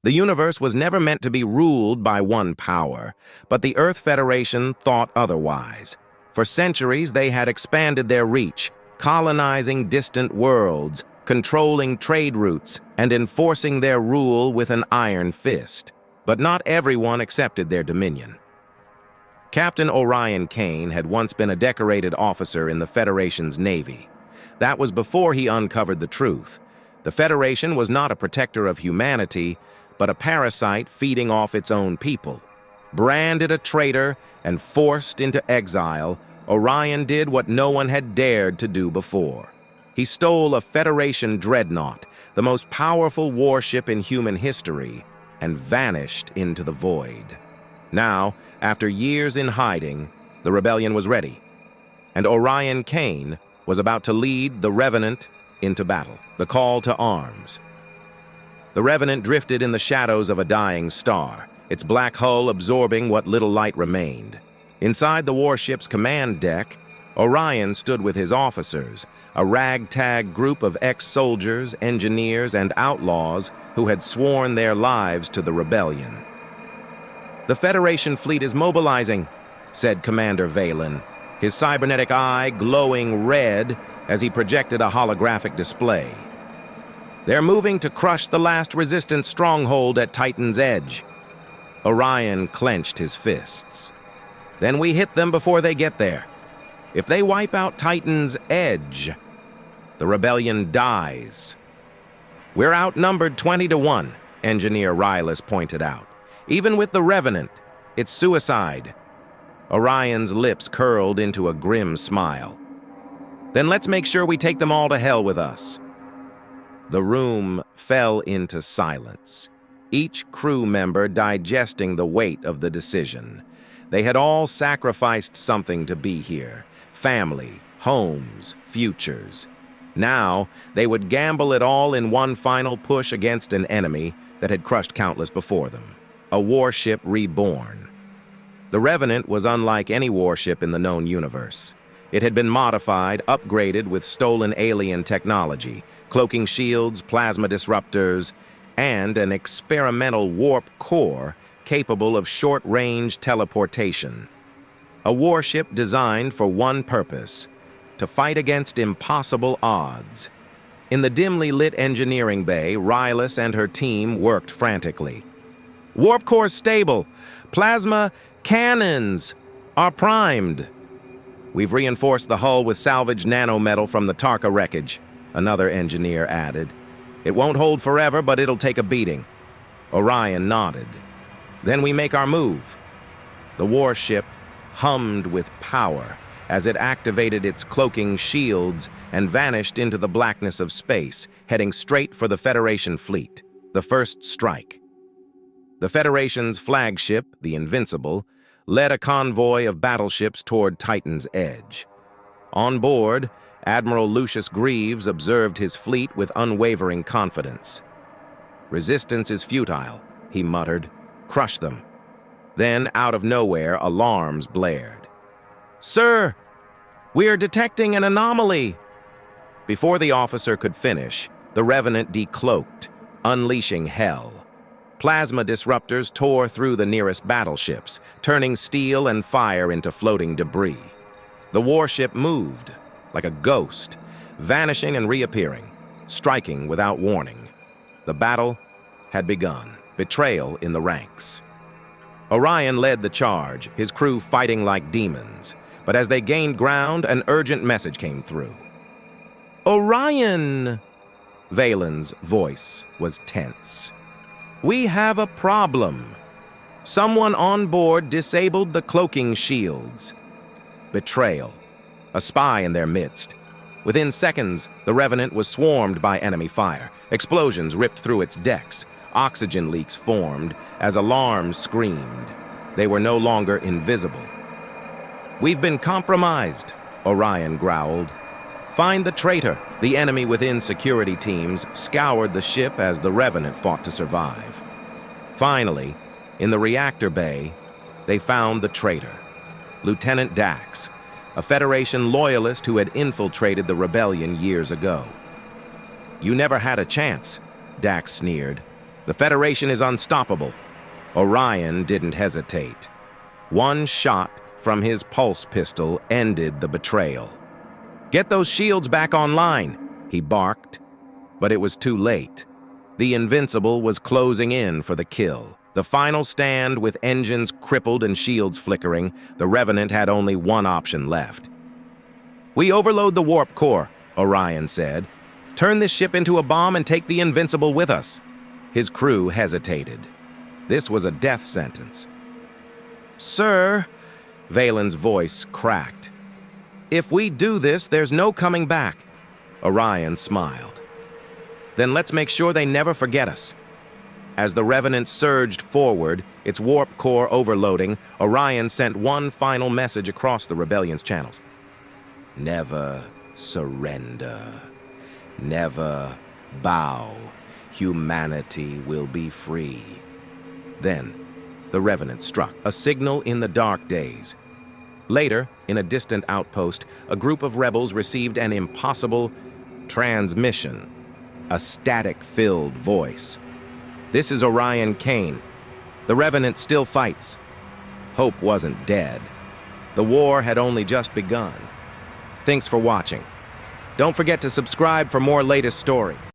The universe was never meant to be ruled by one power, but the Earth Federation thought otherwise. For centuries, they had expanded their reach, colonizing distant worlds, controlling trade routes, and enforcing their rule with an iron fist. But not everyone accepted their dominion. Captain Orion Kane had once been a decorated officer in the Federation's Navy. That was before he uncovered the truth. The Federation was not a protector of humanity, but a parasite feeding off its own people. Branded a traitor and forced into exile, Orion did what no one had dared to do before. He stole a Federation dreadnought, the most powerful warship in human history, and vanished into the void. Now, after years in hiding, the rebellion was ready, and Orion Kane was about to lead the Revenant into battle, the call to arms. The Revenant drifted in the shadows of a dying star, its black hull absorbing what little light remained. Inside the warship's command deck, Orion stood with his officers, a ragtag group of ex-soldiers, engineers, and outlaws who had sworn their lives to the rebellion. "The Federation fleet is mobilizing," said Commander Valen, his cybernetic eye glowing red as he projected a holographic display. "They're moving to crush the last resistance stronghold at Titan's Edge." Orion clenched his fists. "Then we hit them before they get there. If they wipe out Titan's Edge, the rebellion dies." "We're outnumbered 20-1, Engineer Rylus pointed out. "Even with the Revenant, it's suicide." Orion's lips curled into a grim smile. "Then let's make sure we take them all to hell with us." The room fell into silence, each crew member digesting the weight of the decision. They had all sacrificed something to be here: family, homes, futures. Now, they would gamble it all in one final push against an enemy that had crushed countless before them. A warship reborn. The Revenant was unlike any warship in the known universe. It had been modified, upgraded with stolen alien technology, cloaking shields, plasma disruptors, and an experimental warp core capable of short-range teleportation. A warship designed for one purpose: to fight against impossible odds. In the dimly lit engineering bay, Rylus and her team worked frantically. "Warp core stable. Plasma cannons are primed." "We've reinforced the hull with salvaged nanometal from the Tarka wreckage," another engineer added. "It won't hold forever, but it'll take a beating." Orion nodded. "Then we make our move." The warship hummed with power as it activated its cloaking shields and vanished into the blackness of space, heading straight for the Federation fleet. The first strike. The Federation's flagship, the Invincible, led a convoy of battleships toward Titan's Edge. On board, Admiral Lucius Greaves observed his fleet with unwavering confidence. "Resistance is futile," he muttered. "Crush them." Then, out of nowhere, alarms blared. "Sir, we're detecting an anomaly." Before the officer could finish, the Revenant decloaked, unleashing hell. Plasma disruptors tore through the nearest battleships, turning steel and fire into floating debris. The warship moved, like a ghost, vanishing and reappearing, striking without warning. The battle had begun, betrayal in the ranks. Orion led the charge, his crew fighting like demons. But as they gained ground, an urgent message came through. "Orion!" Valen's voice was tense. "We have a problem. Someone on board disabled the cloaking shields." Betrayal. A spy in their midst. Within seconds, the Revenant was swarmed by enemy fire. Explosions ripped through its decks. Oxygen leaks formed as alarms screamed. They were no longer invisible. "We've been compromised," Orion growled. "Find the traitor." The enemy within security teams scoured the ship as the Revenant fought to survive. Finally, in the reactor bay, they found the traitor, Lieutenant Dax, a Federation loyalist who had infiltrated the rebellion years ago. "You never had a chance," Dax sneered. The Federation is unstoppable. Orion didn't hesitate. One shot from his pulse pistol ended the betrayal. "Get those shields back online," he barked. But it was too late. The Invincible was closing in for the kill. The final stand, with engines crippled and shields flickering, the Revenant had only one option left. "We overload the warp core," Orion said. "Turn this ship into a bomb and take the Invincible with us." His crew hesitated. This was a death sentence. "Sir," Valen's voice cracked. "If we do this, there's no coming back." Orion smiled. "Then let's make sure they never forget us." As the Revenant surged forward, its warp core overloading, Orion sent one final message across the Rebellion's channels. "Never surrender. Never bow. Humanity will be free." Then, the Revenant struck, a signal in the dark days. Later, in a distant outpost, a group of rebels received an impossible transmission, a static-filled voice. "This is Orion Kane. The Revenant still fights." Hope wasn't dead. The war had only just begun. Thanks for watching. Don't forget to subscribe for more latest story.